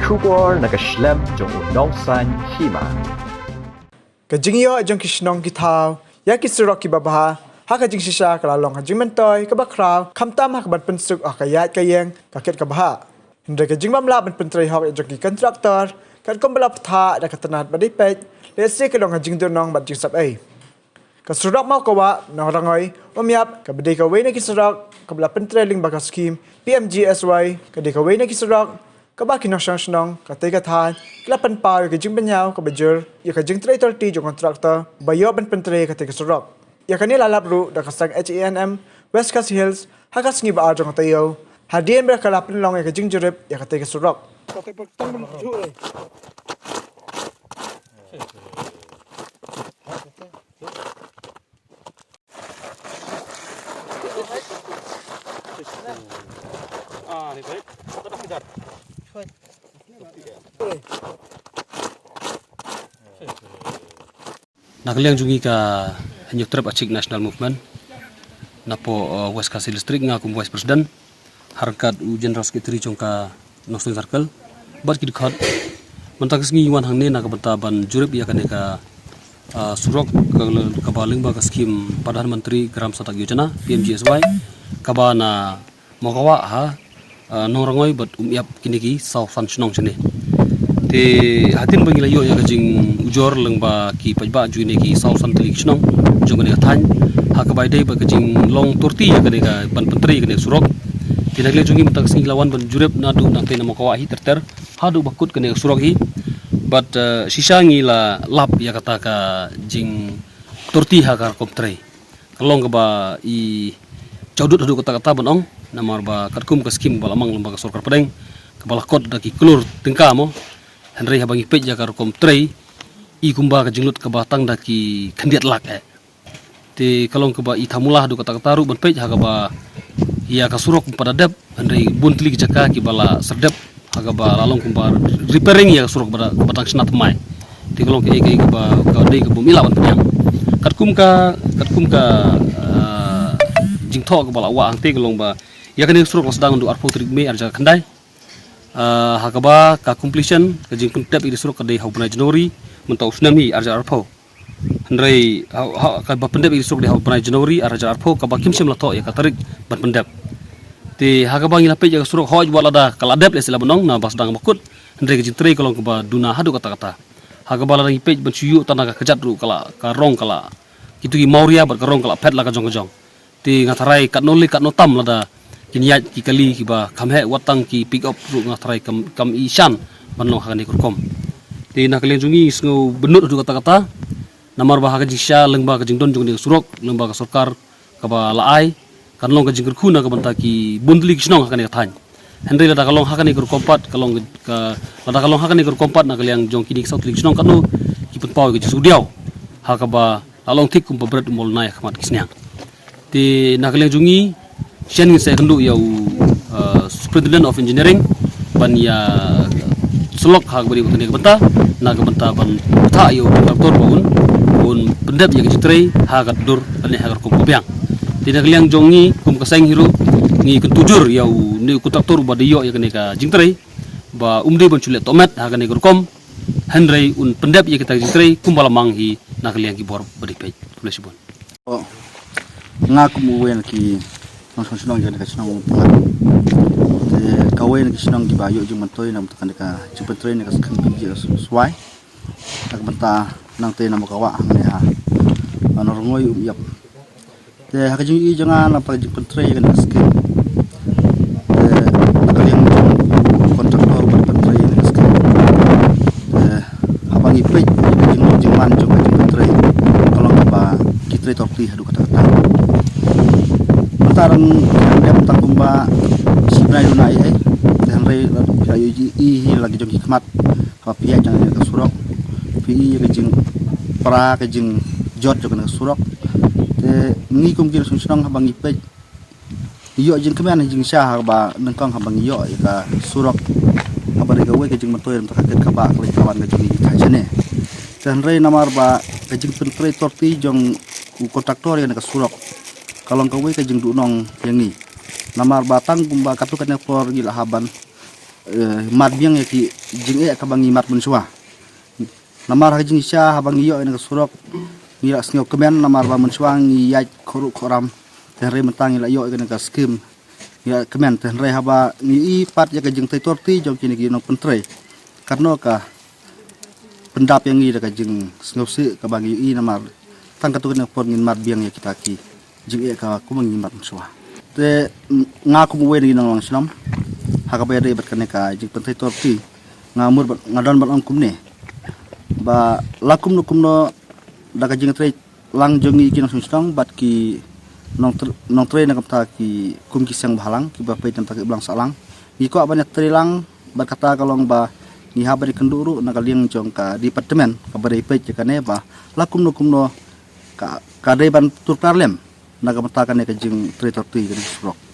Shubor nakaslem jong udongsan hima. Kajingyo jong kishnong kitaw, ya kisurok kibabaha, ha kajing sisya kalalong kajing mentoy, kabakraw, kamtam ha kabat pensuk kayat kayeng, kakit kabaha. Hendra kajing mamla ban pentray hok jong ki kontraktor, kat kombalap tha da katanat badipet, lesi kadong kajing dunong bat jing sab ay. Kasurok mau kawa na rangoy, umyap kabadai kaway na kisurok, kabala pentray ling bagas skim, PMGSY, kadai kaway na kisurok, kabaki na siyang katay katahan, kilapan pa yung kajing banyaw, kabajur, yung kajing 330 yung kontraktor, bayo ban pentray katay kasurok. Yung kanila labro, da kasang HENM, West Coast Hills, hakas ngi ba yung katayaw, hadiyan ba kalapin lang yung kajing jurip, yung katay kasurok. Nakaliang jungi ka hanyut trap acik national movement napo West Coast District nga kum vice president harkat u general secretary jongka Nosting Circle bat kid khat mantakas ngi wan hangne na kabataban jurip ya kaneka surok ka baling ba ka skim Perdana Menteri Gram Satak Yojana PMGSY kabana mokawa ha nongrangoi bat yap kiniki saw functionong chene te hatin bangila yo ya kajing ujor lengba ki pajba juine ki saw santlik chnong jongane than hakabai dei ba kajing long turti ya kaneka ban pentri kaneka surok tinakle jungi matak sing lawan ban jurep nadu nang te namokawa hi terter hadu bakut kaneka surok hi but sisangi la lap ya kata ka jing turti hakar komtre kalong ba i caudut hadu kata bonong namar ba katkum ka skim balamang lembaga sorkar pedeng kepala kot daki klur tengka mo Henry habangi pej jakar kom trei i kumba ka jinglut ka batang daki kandiat lak te kalong ka ba i thamulah du kata taru ban pej haga ba ia ka surok pada dep Henry buntli jaka ki bala serdep haga ba lalong kumba repairing ya surok pada batang snat mai te kalong ka ege ka ba ka dei ka bumila ban penyang katkum ka jing tho ka bala wa angte kalong ba ya kani surok sedang du arpo trik me arja khandai hakaba ka completion ka jing kuntap iri surok ka dei haupna Januari mentau tsunami arja arpo handrai ka ba pendap iri surok dei haupna Januari arja arpo ka ba kimsim lato ya ka tarik ban pendap ti hakaba ngila pe ja surok hoj wala da kala dep le sila bonong na bas dang makut handrai ka jing trei kolong ka ba duna hadu kata hakaba la ngi pe ban suyu tanaga kejat ru kala ka rong kala itu ki mauria bar ka rong kala pet la ka jong ti ngatarai kat noli kat notam la da kinyat ki kali ki ba kamhe watang ki pick up ru ngatrai kam ishan banong hakani kurkom ti na kalian jungi sngo benut du kata namar ba hakaji sha lengba ka jingdon jung ni surok lengba ka sarkar ka ba laai kan long ka jingkur khuna ka banta ki bundli kisnong hakani ka than henry la kalong hakani kur kompat kalong ka la kalong hakani kur kompat na kalian jong kini saut kisnong kanu ki pun paw ki sudiaw hakaba along tik kum berat mol nai khamat kisnyang ti na kalian jungi Sian saya kendu yau Superintendent of Engineering ban ya selok hak beri utani ke benta na ke benta ban ta yau kontraktor baun pendap ya ke hak dur ban hak kum kopiang tidak liang jongi kum kaseng hiru ngi kentujur yau ni kontraktor ba diyo ya kene ka jingtrei ba umde ban chulet tomat hak ne kom henry un pendap ya kita jingtrei kum balamang hi na liang ki bor beri pej boleh oh ngaku muwen ki senang jadi kesenang umpat. Kawin kesenang di bayu jeng mentoy nam tekan deka cepet train deka sekan kerja sesuai. Tak bentah nang teh nama kawa hang ha. Anorngoi yap. Te hak jeng i jangan apa jeng pentrain kan sekan. Kalian kontraktor berpentrain kan sekan. Abang ipej jeng man jeng pentrain. Kalau apa kita torti hadu kata-kata. Tarang yang tang kumba sebenarnya dunai dan rei i lagi jong hikmat ka pia jangan ka surok pi ke jing para ke jing jot jong ka surok te ngi kum kin sunang habang ipe iyo jing kemen jing sha ba nengkang habang iyo ka surok abare ka we ke jing matoy ta ka ka ba ka kawan ka jong ka jene dan rei namar ba ke jing pentre torti jong kontraktor yang ka surok kalau kau ke jeng dunong yang ni namar batang kumba katukan for gila haban mat biang ya ki jing ka bangi mat mensua namar ha jing sha ha bangi yo ina surok ni la sngo kemen namar ba mensua ngi ya khoru khoram tenre mentang la yo ka skim ya kemen tenre ha ba ni pat ya ka jing tai torti jong kini ki no pentre karena ka pendap yang ngi ka jing sngo se ka bangi i namar tang ka tu na pon ngin mat biang ya kita ki jing ka ku bangi mat mensua te ngaku muwe ni nang Islam haka ba de bat ka jing pentai torti ngamur ngadon bat angkum ne ba lakum no kumno daga jing tre lang jongi ki nang sustang bat ki nong tre na kapta ki kum ki sang balang ki ba pe tam tak belang salang ki ko banyak tre lang bat kata kalong ba ni ha ba di kenduru na kaliang jong ka departemen ka ba de pe ka ne ba lakum no kumno ka de ban tur parlem na kapta ka ne ka jing tre torti ki surok